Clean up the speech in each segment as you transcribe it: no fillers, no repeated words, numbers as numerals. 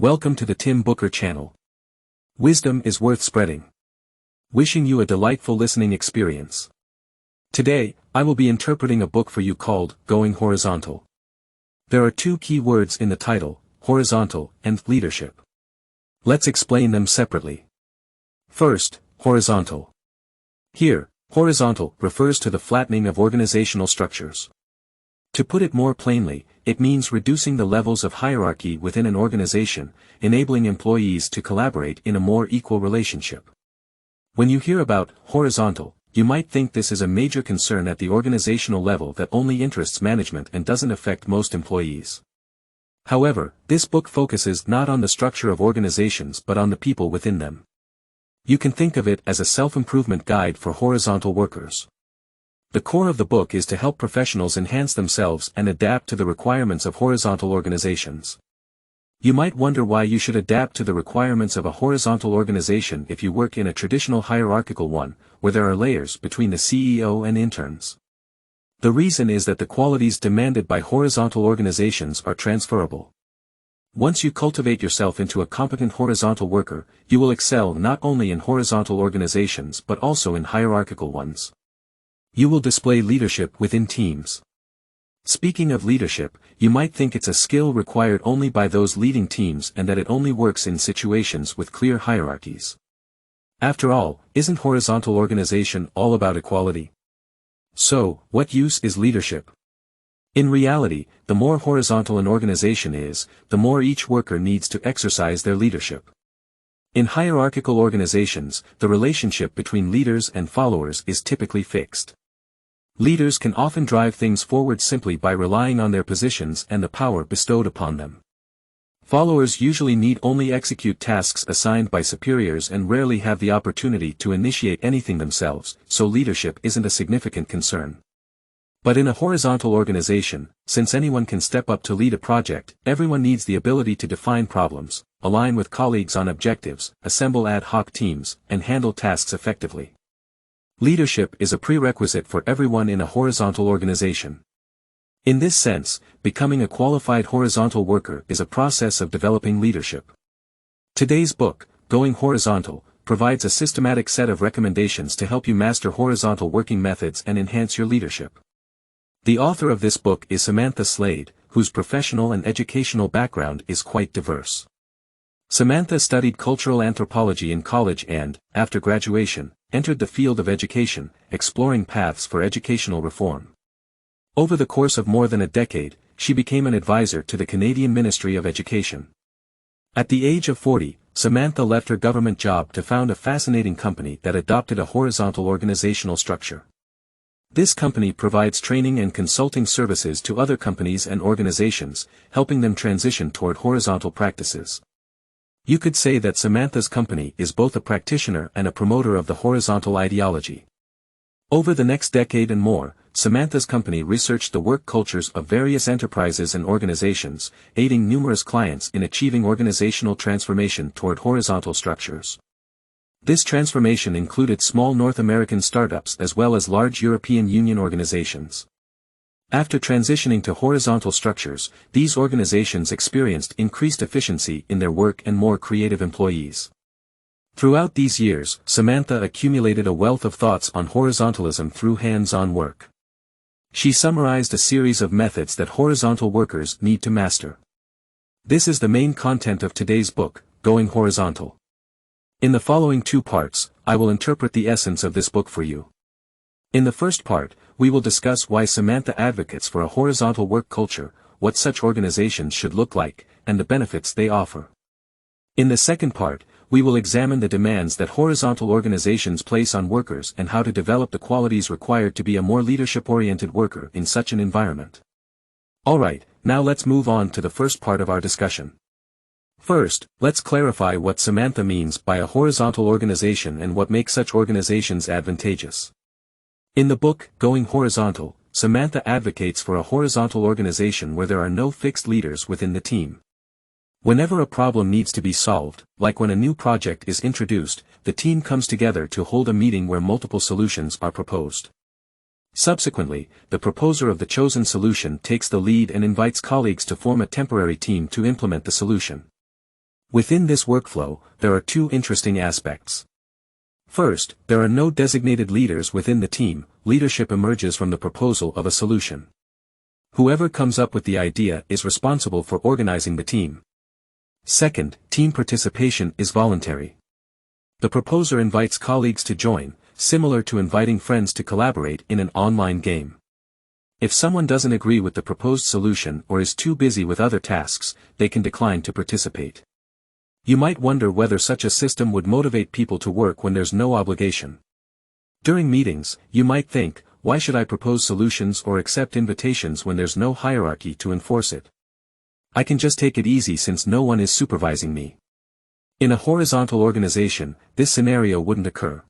Welcome to the Tim Booker channel. Wisdom is worth spreading. Wishing you a delightful listening experience. Today, I will be interpreting a book for you called Going Horizontal. There are two key words in the title, horizontal and leadership. Let's explain them separately. First, horizontal. Here, horizontal refers to the flattening of organizational structures. To put it more plainly, it means reducing the levels of hierarchy within an organization, enabling employees to collaborate in a more equal relationship. When you hear about horizontal, you might think this is a major concern at the organizational level that only interests management and doesn't affect most employees. However, this book focuses not on the structure of organizations but on the people within them. You can think of it as a self-improvement guide for horizontal workers. The core of the book is to help professionals enhance themselves and adapt to the requirements of horizontal organizations. You might wonder why you should adapt to the requirements of a horizontal organization if you work in a traditional hierarchical one, where there are layers between the CEO and interns. The reason is that the qualities demanded by horizontal organizations are transferable. Once you cultivate yourself into a competent horizontal worker, you will excel not only in horizontal organizations but also in hierarchical ones. You will display leadership within teams. Speaking of leadership, you might think it's a skill required only by those leading teams and that it only works in situations with clear hierarchies. After all, isn't horizontal organization all about equality? So, what use is leadership? In reality, the more horizontal an organization is, the more each worker needs to exercise their leadership. In hierarchical organizations, the relationship between leaders and followers is typically fixed. Leaders can often drive things forward simply by relying on their positions and the power bestowed upon them. Followers usually need only execute tasks assigned by superiors and rarely have the opportunity to initiate anything themselves, so leadership isn't a significant concern. But in a horizontal organization, since anyone can step up to lead a project, everyone needs the ability to define problems, align with colleagues on objectives, assemble ad hoc teams, and handle tasks effectively. Leadership is a prerequisite for everyone in a horizontal organization. In this sense, becoming a qualified horizontal worker is a process of developing leadership. Today's book, Going Horizontal, provides a systematic set of recommendations to help you master horizontal working methods and enhance your leadership. The author of this book is Samantha Slade, whose professional and educational background is quite diverse. Samantha studied cultural anthropology in college and, after graduation, entered the field of education, exploring paths for educational reform. Over the course of more than a decade, she became an advisor to the Canadian Ministry of Education. At the age of 40, Samantha left her government job to found a fascinating company that adopted a horizontal organizational structure. This company provides training and consulting services to other companies and organizations, helping them transition toward horizontal practices. You could say that Samantha's company is both a practitioner and a promoter of the horizontal ideology. Over the next decade and more, Samantha's company researched the work cultures of various enterprises and organizations, aiding numerous clients in achieving organizational transformation toward horizontal structures. This transformation included small North American startups as well as large European Union organizations. After transitioning to horizontal structures, these organizations experienced increased efficiency in their work and more creative employees. Throughout these years, Samantha accumulated a wealth of thoughts on horizontalism through hands-on work. She summarized a series of methods that horizontal workers need to master. This is the main content of today's book, Going Horizontal. In the following two parts, I will interpret the essence of this book for you. In the first part, we will discuss why Samantha advocates for a horizontal work culture, what such organizations should look like, and the benefits they offer. In the second part, we will examine the demands that horizontal organizations place on workers and how to develop the qualities required to be a more leadership-oriented worker in such an environment. Alright, now let's move on to the first part of our discussion. First, let's clarify what Samantha means by a horizontal organization and what makes such organizations advantageous. In the book, Going Horizontal, Samantha advocates for a horizontal organization where there are no fixed leaders within the team. Whenever a problem needs to be solved, like when a new project is introduced, the team comes together to hold a meeting where multiple solutions are proposed. Subsequently, the proposer of the chosen solution takes the lead and invites colleagues to form a temporary team to implement the solution. Within this workflow, there are two interesting aspects. First, there are no designated leaders within the team. Leadership emerges from the proposal of a solution. Whoever comes up with the idea is responsible for organizing the team. Second, team participation is voluntary. The proposer invites colleagues to join, similar to inviting friends to collaborate in an online game. If someone doesn't agree with the proposed solution or is too busy with other tasks, they can decline to participate. You might wonder whether such a system would motivate people to work when there's no obligation. During meetings, you might think, why should I propose solutions or accept invitations when there's no hierarchy to enforce it? I can just take it easy since no one is supervising me. In a horizontal organization, this scenario wouldn't occur.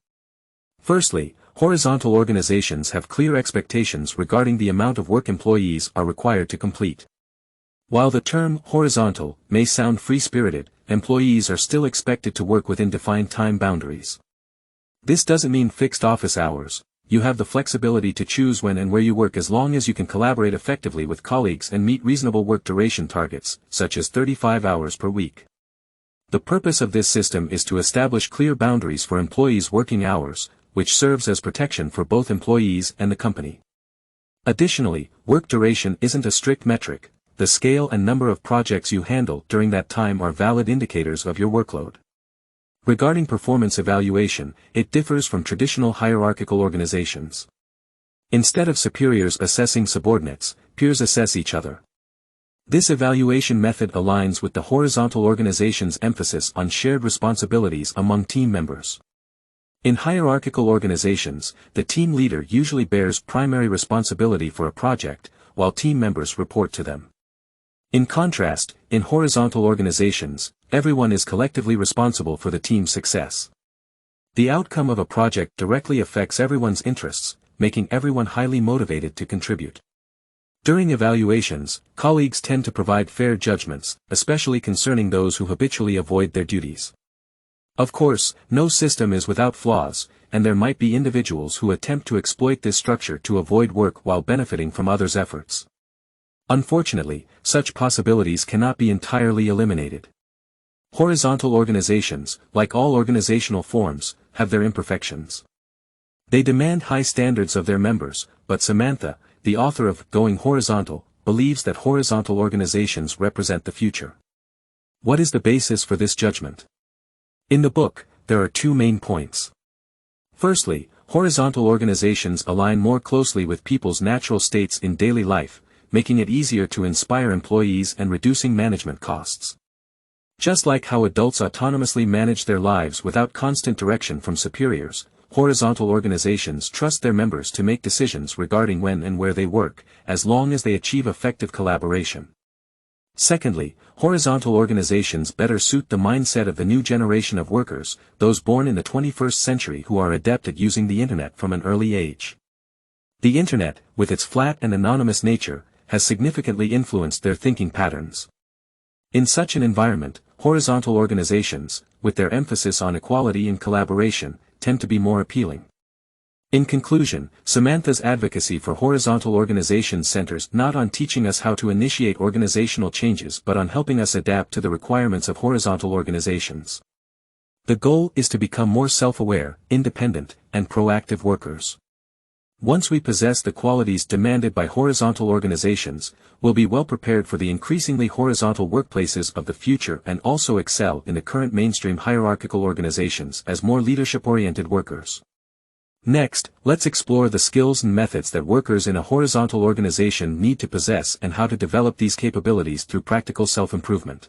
Firstly, horizontal organizations have clear expectations regarding the amount of work employees are required to complete. While the term horizontal may sound free-spirited, employees are still expected to work within defined time boundaries. This doesn't mean fixed office hours. You have the flexibility to choose when and where you work as long as you can collaborate effectively with colleagues and meet reasonable work duration targets, such as 35 hours per week. The purpose of this system is to establish clear boundaries for employees' working hours, which serves as protection for both employees and the company. Additionally, work duration isn't a strict metric. The scale and number of projects you handle during that time are valid indicators of your workload. Regarding performance evaluation, it differs from traditional hierarchical organizations. Instead of superiors assessing subordinates, peers assess each other. This evaluation method aligns with the horizontal organization's emphasis on shared responsibilities among team members. In hierarchical organizations, the team leader usually bears primary responsibility for a project, while team members report to them. In contrast, in horizontal organizations, everyone is collectively responsible for the team's success. The outcome of a project directly affects everyone's interests, making everyone highly motivated to contribute. During evaluations, colleagues tend to provide fair judgments, especially concerning those who habitually avoid their duties. Of course, no system is without flaws, and there might be individuals who attempt to exploit this structure to avoid work while benefiting from others' efforts. Unfortunately, such possibilities cannot be entirely eliminated. Horizontal organizations, like all organizational forms, have their imperfections. They demand high standards of their members, but Samantha, the author of Going Horizontal, believes that horizontal organizations represent the future. What is the basis for this judgment? In the book, there are two main points. Firstly, horizontal organizations align more closely with people's natural states in daily life, making it easier to inspire employees and reducing management costs. Just like how adults autonomously manage their lives without constant direction from superiors, horizontal organizations trust their members to make decisions regarding when and where they work, as long as they achieve effective collaboration. Secondly, horizontal organizations better suit the mindset of the new generation of workers, those born in the 21st century who are adept at using the internet from an early age. The internet, with its flat and anonymous nature, has significantly influenced their thinking patterns. In such an environment, horizontal organizations, with their emphasis on equality and collaboration, tend to be more appealing. In conclusion, Samantha's advocacy for horizontal organizations centers not on teaching us how to initiate organizational changes but on helping us adapt to the requirements of horizontal organizations. The goal is to become more self-aware, independent, and proactive workers. Once we possess the qualities demanded by horizontal organizations, we'll be well prepared for the increasingly horizontal workplaces of the future and also excel in the current mainstream hierarchical organizations as more leadership-oriented workers. Next, let's explore the skills and methods that workers in a horizontal organization need to possess and how to develop these capabilities through practical self-improvement.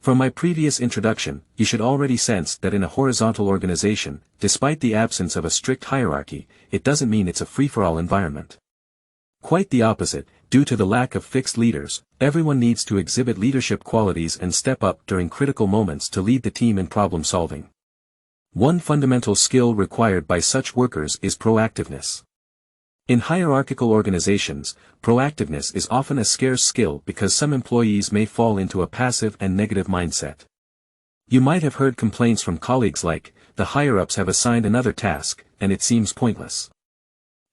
From my previous introduction, you should already sense that in a horizontal organization, despite the absence of a strict hierarchy, it doesn't mean it's a free-for-all environment. Quite the opposite, due to the lack of fixed leaders, everyone needs to exhibit leadership qualities and step up during critical moments to lead the team in problem-solving. One fundamental skill required by such workers is proactiveness. In hierarchical organizations, proactiveness is often a scarce skill because some employees may fall into a passive and negative mindset. You might have heard complaints from colleagues like, the higher-ups have assigned another task, and it seems pointless.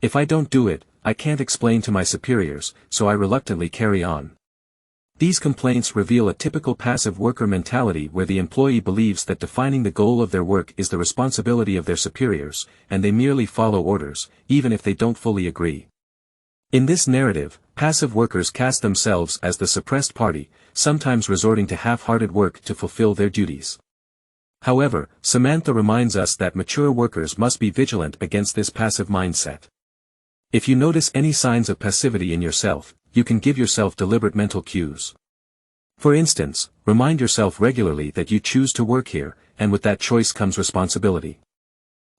If I don't do it, I can't explain to my superiors, so I reluctantly carry on. These complaints reveal a typical passive worker mentality where the employee believes that defining the goal of their work is the responsibility of their superiors, and they merely follow orders, even if they don't fully agree. In this narrative, passive workers cast themselves as the suppressed party, sometimes resorting to half-hearted work to fulfill their duties. However, Samantha reminds us that mature workers must be vigilant against this passive mindset. If you notice any signs of passivity in yourself, you can give yourself deliberate mental cues. For instance, remind yourself regularly that you choose to work here, and with that choice comes responsibility.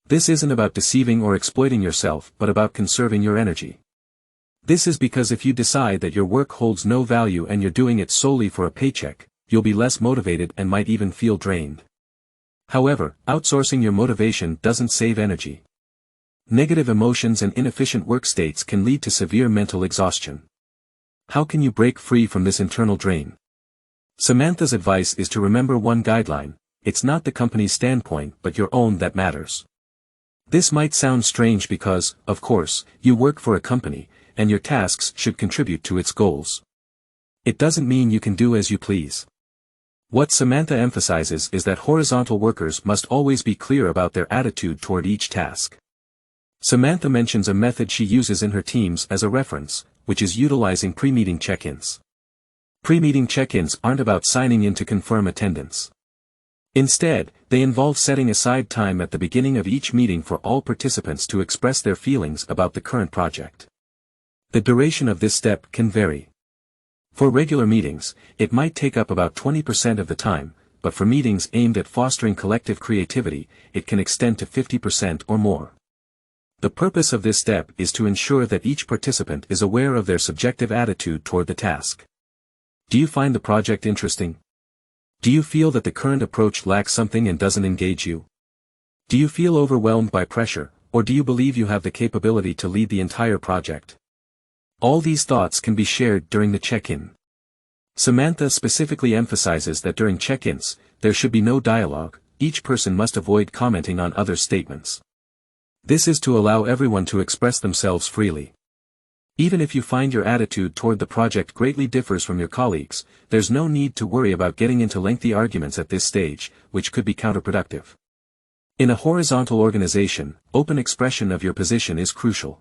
This isn't about deceiving or exploiting yourself but about conserving your energy. This is because if you decide that your work holds no value and you're doing it solely for a paycheck, you'll be less motivated and might even feel drained. However, outsourcing your motivation doesn't save energy. Negative emotions and inefficient work states can lead to severe mental exhaustion. How can you break free from this internal drain? Samantha's advice is to remember one guideline: it's not the company's standpoint but your own that matters. This might sound strange because, of course, you work for a company, and your tasks should contribute to its goals. It doesn't mean you can do as you please. What Samantha emphasizes is that horizontal workers must always be clear about their attitude toward each task. Samantha mentions a method she uses in her teams as a reference, which is utilizing pre-meeting check-ins. Pre-meeting check-ins aren't about signing in to confirm attendance. Instead, they involve setting aside time at the beginning of each meeting for all participants to express their feelings about the current project. The duration of this step can vary. For regular meetings, it might take up about 20% of the time, but for meetings aimed at fostering collective creativity, it can extend to 50% or more. The purpose of this step is to ensure that each participant is aware of their subjective attitude toward the task. Do you find the project interesting? Do you feel that the current approach lacks something and doesn't engage you? Do you feel overwhelmed by pressure, or do you believe you have the capability to lead the entire project? All these thoughts can be shared during the check-in. Samantha specifically emphasizes that during check-ins, there should be no dialogue. Each person must avoid commenting on others' statements. This is to allow everyone to express themselves freely. Even if you find your attitude toward the project greatly differs from your colleagues, there's no need to worry about getting into lengthy arguments at this stage, which could be counterproductive. In a horizontal organization, open expression of your position is crucial.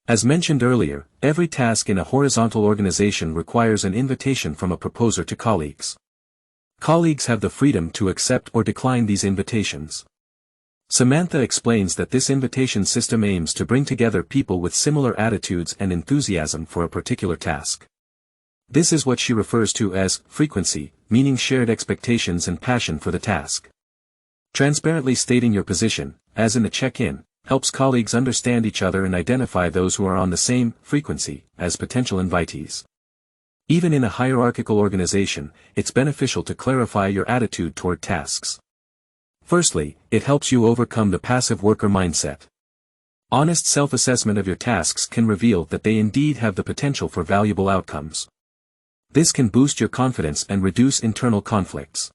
As mentioned earlier, every task in a horizontal organization requires an invitation from a proposer to colleagues. Colleagues have the freedom to accept or decline these invitations. Samantha explains that this invitation system aims to bring together people with similar attitudes and enthusiasm for a particular task. This is what she refers to as frequency, meaning shared expectations and passion for the task. Transparently stating your position, as in a check-in, helps colleagues understand each other and identify those who are on the same frequency as potential invitees. Even in a hierarchical organization, it's beneficial to clarify your attitude toward tasks. Firstly, it helps you overcome the passive worker mindset. Honest self-assessment of your tasks can reveal that they indeed have the potential for valuable outcomes. This can boost your confidence and reduce internal conflicts.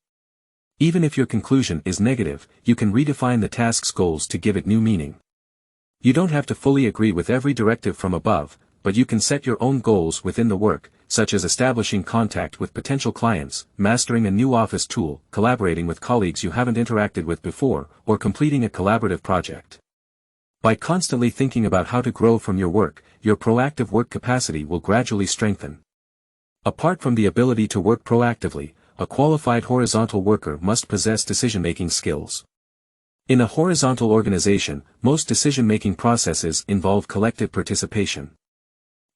Even if your conclusion is negative, you can redefine the task's goals to give it new meaning. You don't have to fully agree with every directive from above, but you can set your own goals within the work, such as establishing contact with potential clients, mastering a new office tool, collaborating with colleagues you haven't interacted with before, or completing a collaborative project. By constantly thinking about how to grow from your work, your proactive work capacity will gradually strengthen. Apart from the ability to work proactively, a qualified horizontal worker must possess decision-making skills. In a horizontal organization, most decision-making processes involve collective participation.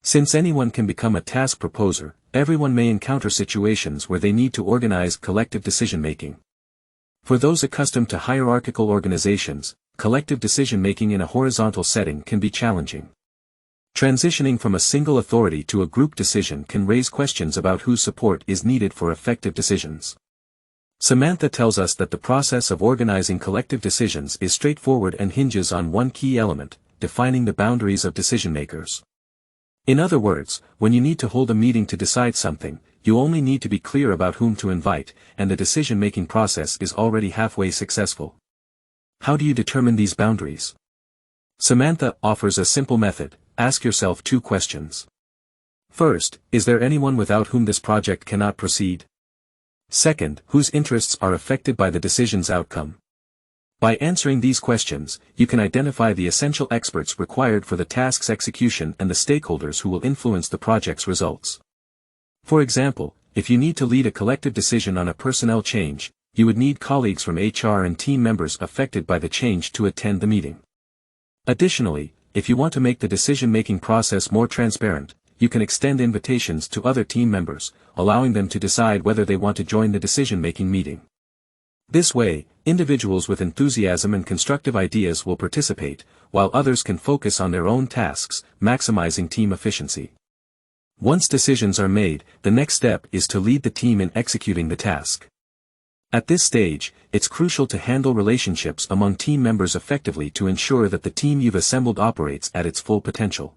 Since anyone can become a task proposer, everyone may encounter situations where they need to organize collective decision-making. For those accustomed to hierarchical organizations, collective decision-making in a horizontal setting can be challenging. Transitioning from a single authority to a group decision can raise questions about whose support is needed for effective decisions. Samantha tells us that the process of organizing collective decisions is straightforward and hinges on one key element: defining the boundaries of decision-makers. In other words, when you need to hold a meeting to decide something, you only need to be clear about whom to invite, and the decision-making process is already halfway successful. How do you determine these boundaries? Samantha offers a simple method: ask yourself two questions. First, is there anyone without whom this project cannot proceed? Second, whose interests are affected by the decision's outcome? By answering these questions, you can identify the essential experts required for the task's execution and the stakeholders who will influence the project's results. For example, if you need to lead a collective decision on a personnel change, you would need colleagues from HR and team members affected by the change to attend the meeting. Additionally, if you want to make the decision-making process more transparent, you can extend invitations to other team members, allowing them to decide whether they want to join the decision-making meeting. This way, individuals with enthusiasm and constructive ideas will participate, while others can focus on their own tasks, maximizing team efficiency. Once decisions are made, the next step is to lead the team in executing the task. At this stage, it's crucial to handle relationships among team members effectively to ensure that the team you've assembled operates at its full potential.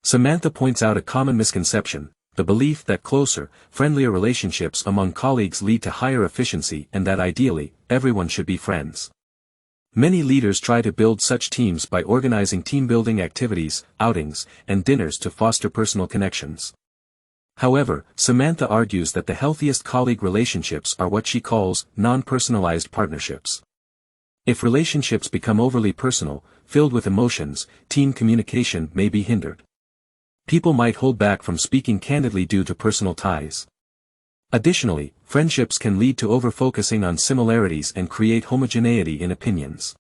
Samantha points out a common misconception: the belief that closer, friendlier relationships among colleagues lead to higher efficiency and that ideally, everyone should be friends. Many leaders try to build such teams by organizing team-building activities, outings, and dinners to foster personal connections. However, Samantha argues that the healthiest colleague relationships are what she calls non-personalized partnerships. If relationships become overly personal, filled with emotions, team communication may be hindered. People might hold back from speaking candidly due to personal ties. Additionally, friendships can lead to over-focusing on similarities and create homogeneity in opinions.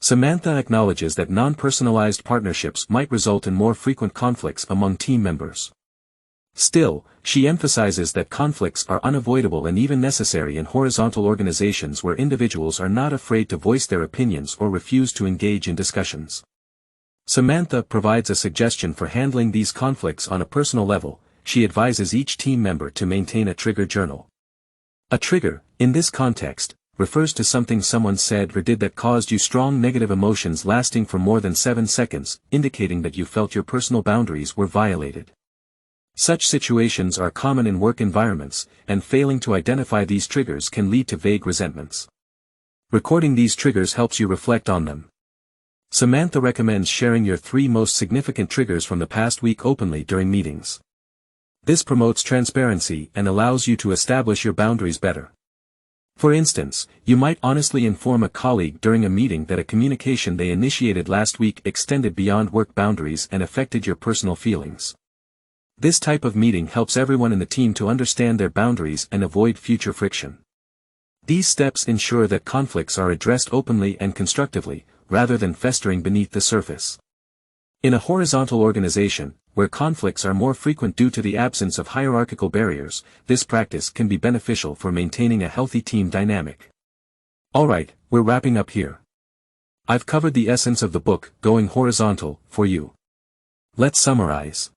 Samantha acknowledges that non-personalized partnerships might result in more frequent conflicts among team members. Still, she emphasizes that conflicts are unavoidable and even necessary in horizontal organizations where individuals are not afraid to voice their opinions or refuse to engage in discussions. Samantha provides a suggestion for handling these conflicts on a personal level. She advises each team member to maintain a trigger journal. A trigger, in this context, refers to something someone said or did that caused you strong negative emotions lasting for more than 7 seconds, indicating that you felt your personal boundaries were violated. Such situations are common in work environments, and failing to identify these triggers can lead to vague resentments. Recording these triggers helps you reflect on them. Samantha recommends sharing your 3 most significant triggers from the past week openly during meetings. This promotes transparency and allows you to establish your boundaries better. For instance, you might honestly inform a colleague during a meeting that a communication they initiated last week extended beyond work boundaries and affected your personal feelings. This type of meeting helps everyone in the team to understand their boundaries and avoid future friction. These steps ensure that conflicts are addressed openly and constructively, rather than festering beneath the surface. In a horizontal organization, where conflicts are more frequent due to the absence of hierarchical barriers, this practice can be beneficial for maintaining a healthy team dynamic. Alright, we're wrapping up here. I've covered the essence of the book, Going Horizontal, for you. Let's summarize.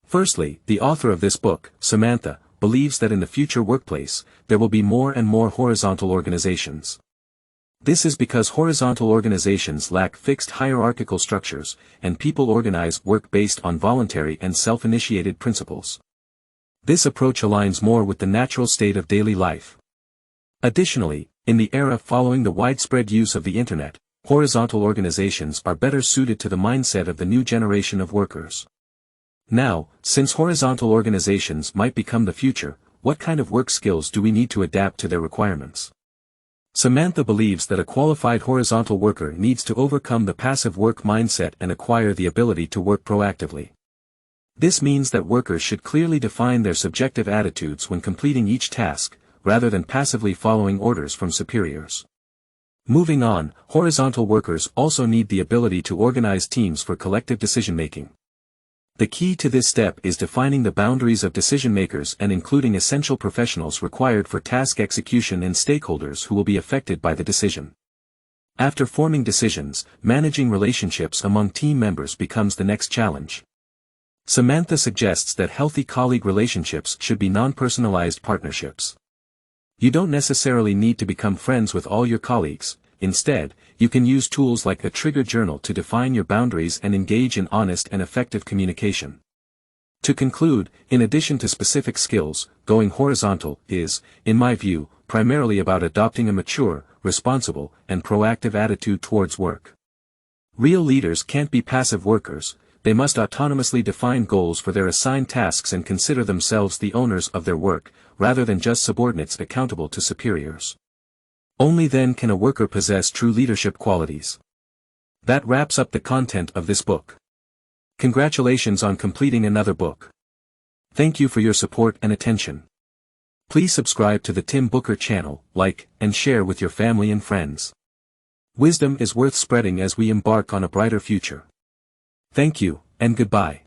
Firstly, the author of this book, Samantha, believes that in the future workplace, there will be more and more horizontal organizations. This is because horizontal organizations lack fixed hierarchical structures, and people organize work based on voluntary and self-initiated principles. This approach aligns more with the natural state of daily life. Additionally, in the era following the widespread use of the Internet, horizontal organizations are better suited to the mindset of the new generation of workers. Now, since horizontal organizations might become the future, what kind of work skills do we need to adapt to their requirements? Samantha believes that a qualified horizontal worker needs to overcome the passive work mindset and acquire the ability to work proactively. This means that workers should clearly define their subjective attitudes when completing each task, rather than passively following orders from superiors. Moving on, horizontal workers also need the ability to organize teams for collective decision-making. The key to this step is defining the boundaries of decision-makers and including essential professionals required for task execution and stakeholders who will be affected by the decision. After forming decisions, managing relationships among team members becomes the next challenge. Samantha suggests that healthy colleague relationships should be non-personalized partnerships. You don't necessarily need to become friends with all your colleagues. Instead, you can use tools like a trigger journal to define your boundaries and engage in honest and effective communication. To conclude, in addition to specific skills, going horizontal is, in my view, primarily about adopting a mature, responsible, and proactive attitude towards work. Real leaders can't be passive workers, they must autonomously define goals for their assigned tasks and consider themselves the owners of their work, rather than just subordinates accountable to superiors. Only then can a worker possess true leadership qualities. That wraps up the content of this book. Congratulations on completing another book. Thank you for your support and attention. Please subscribe to the Tim Booker channel, like, and share with your family and friends. Wisdom is worth spreading as we embark on a brighter future. Thank you, and goodbye.